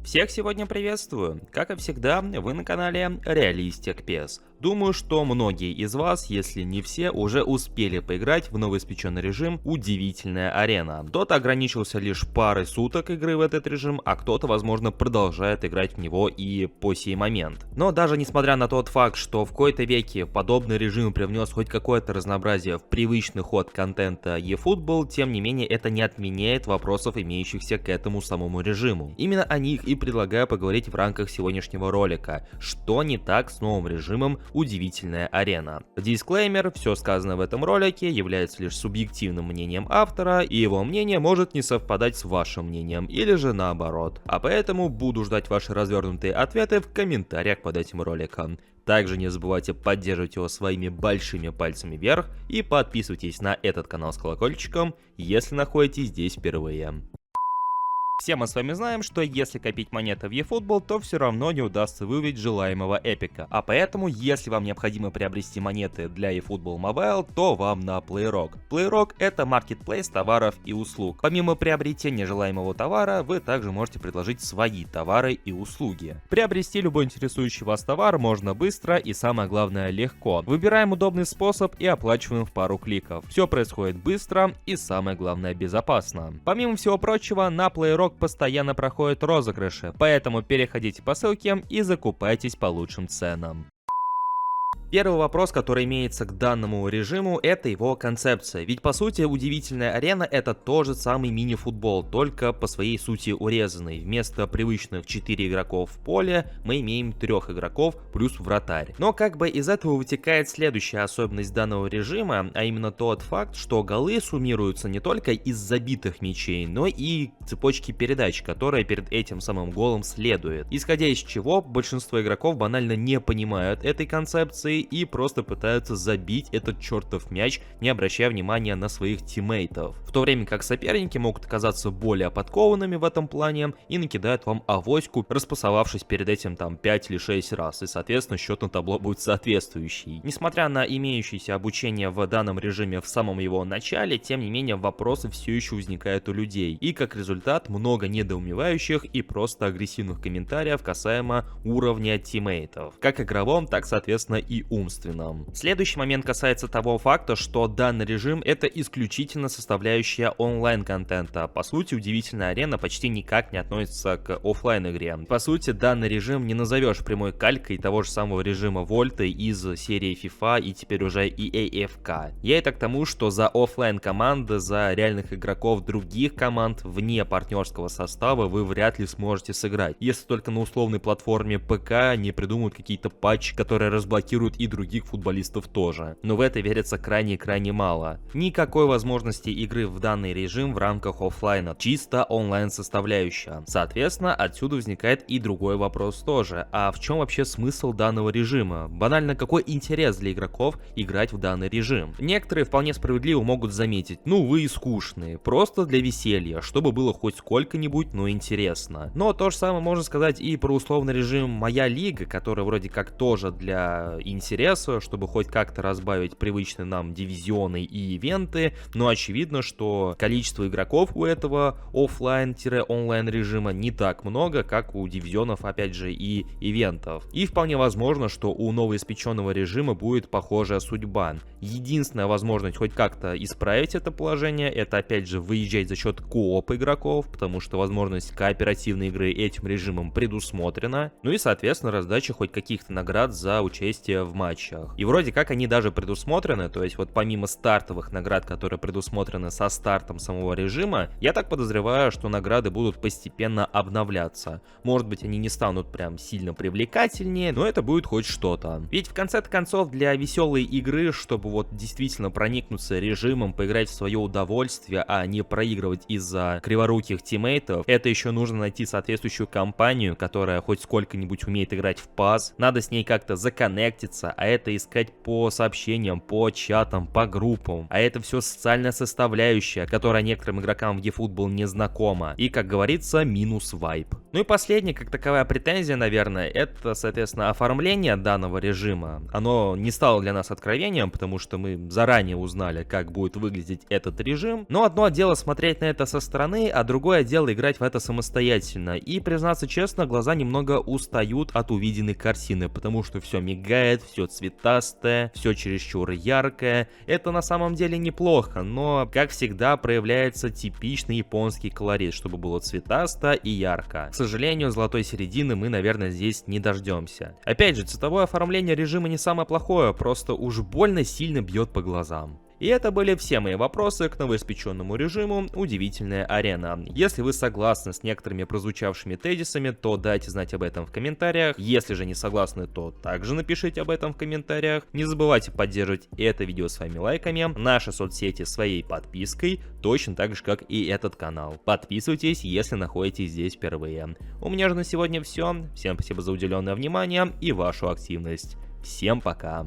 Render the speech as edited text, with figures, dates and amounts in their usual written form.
Всех сегодня приветствую! Как и всегда, вы на канале Realistic PES. Думаю, что многие из вас, если не все, уже успели поиграть в новоиспеченный режим «Удивительная арена». Кто-то ограничился лишь парой суток игры в этот режим, а кто-то, возможно, продолжает играть в него и по сей момент. Но даже несмотря на тот факт, что в кои-то веки подобный режим привнес хоть какое-то разнообразие в привычный ход контента eFootball, тем не менее это не отменяет вопросов, имеющихся к этому самому режиму. Именно о них и предлагаю поговорить в рамках сегодняшнего ролика. Что не так с новым режимом «Удивительная арена». Дисклеймер: все сказанное в этом ролике является лишь субъективным мнением автора, и его мнение может не совпадать с вашим мнением, или же наоборот. А поэтому буду ждать ваши развернутые ответы в комментариях под этим роликом. Также не забывайте поддерживать его своими большими пальцами вверх и подписывайтесь на этот канал с колокольчиком, если находитесь здесь впервые. Все мы с вами знаем, что если копить монеты в eFootball, то все равно не удастся выявить желаемого эпика. А поэтому, если вам необходимо приобрести монеты для eFootball Mobile, то вам на PlayRock. PlayRock — это маркетплейс товаров и услуг. Помимо приобретения желаемого товара, вы также можете предложить свои товары и услуги. Приобрести любой интересующий вас товар можно быстро и, самое главное, легко. Выбираем удобный способ и оплачиваем в пару кликов. Все происходит быстро и, самое главное, безопасно. Помимо всего прочего, на PlayRock постоянно проходят розыгрыши, поэтому переходите по ссылке и закупайтесь по лучшим ценам. Первый вопрос, который имеется к данному режиму, это его концепция. Ведь по сути удивительная арена — это тот же самый мини-футбол, только по своей сути урезанный. Вместо привычных 4 игроков в поле мы имеем 3 игроков плюс вратарь. Но как бы из этого вытекает следующая особенность данного режима, а именно тот факт, что голы суммируются не только из забитых мячей, но и цепочки передач, которая перед этим самым голом следует. Исходя из чего большинство игроков банально не понимают этой концепции и просто пытаются забить этот чертов мяч, не обращая внимания на своих тиммейтов. В то время как соперники могут оказаться более подкованными в этом плане и накидают вам авоську, распасовавшись перед этим там 5 или 6 раз, и соответственно счет на табло будет соответствующий. Несмотря на имеющееся обучение в данном режиме в самом его начале, тем не менее вопросы все еще возникают у людей, и как результат много недоумевающих и просто агрессивных комментариев касаемо уровня тиммейтов, как игровом, так соответственно и умственном. Следующий момент касается того факта, что данный режим — это исключительно составляющая онлайн-контента. По сути, удивительная арена почти никак не относится к офлайн игре. По сути, данный режим не назовешь прямой калькой того же самого режима Вольта из серии FIFA и теперь уже EAFK. Я это к тому, что за офлайн команды, за реальных игроков других команд вне партнерского состава вы вряд ли сможете сыграть, если только на условной платформе ПК не придумают какие-то патчи, которые разблокируют и других футболистов тоже. Но в это верится крайне мало. Никакой возможности игры в данный режим в рамках офлайна, чисто онлайн составляющая. Соответственно, отсюда возникает и другой вопрос тоже. А в чем вообще смысл данного режима? Банально, какой интерес для игроков играть в данный режим? Некоторые вполне справедливо могут заметить: ну вы и скучные, просто для веселья, чтобы было хоть сколько-нибудь, но интересно. Но то же самое можно сказать и про условный режим «Моя лига», который вроде как тоже для интереса, чтобы хоть как-то разбавить привычные нам дивизионы и ивенты, но очевидно, что количество игроков у этого офлайн-онлайн режима не так много, как у дивизионов, опять же, и ивентов. И вполне возможно, что у новоиспеченного режима будет похожая судьба. Единственная возможность хоть как-то исправить это положение — это опять же выезжать за счет кооп игроков, потому что возможность кооперативной игры этим режимом предусмотрена, ну и соответственно раздача хоть каких-то наград за участие в матчах. И вроде как они даже предусмотрены, то есть вот помимо стартовых наград, которые предусмотрены со стартом самого режима, я так подозреваю, что награды будут постепенно обновляться. Может быть, они не станут прям сильно привлекательнее, но это будет хоть что-то. Ведь в конце концов для веселой игры, чтобы вот действительно проникнуться режимом, поиграть в свое удовольствие, а не проигрывать из-за криворуких тиммейтов, это еще нужно найти соответствующую компанию, которая хоть сколько-нибудь умеет играть в PAS, надо с ней как-то законнектиться, общаться, а это искать по сообщениям, по чатам, по группам. А это все социальная составляющая, которая некоторым игрокам в eFootball не знакома. И, как говорится, минус вайп. Ну и последняя, как таковая претензия, наверное, это, соответственно, оформление данного режима. Оно не стало для нас откровением, потому что мы заранее узнали, как будет выглядеть этот режим. Но одно дело смотреть на это со стороны, а другое дело играть в это самостоятельно. И, признаться честно, глаза немного устают от увиденной картины, потому что все мигает, все цветастое, все чересчур яркое. Это на самом деле неплохо, но, как всегда, проявляется типичный японский колорит, чтобы было цветасто и ярко. К сожалению, золотой середины мы, наверное, здесь не дождемся. Опять же, цветовое оформление режима не самое плохое, просто уж больно сильно бьет по глазам. И это были все мои вопросы к новоиспеченному режиму «Удивительная арена». Если вы согласны с некоторыми прозвучавшими тезисами, то дайте знать об этом в комментариях. Если же не согласны, то также напишите об этом в комментариях. Не забывайте поддерживать это видео своими лайками, наши соцсети своей подпиской, точно так же, как и этот канал. Подписывайтесь, если находитесь здесь впервые. У меня же на сегодня все. Всем спасибо за уделенное внимание и вашу активность. Всем пока!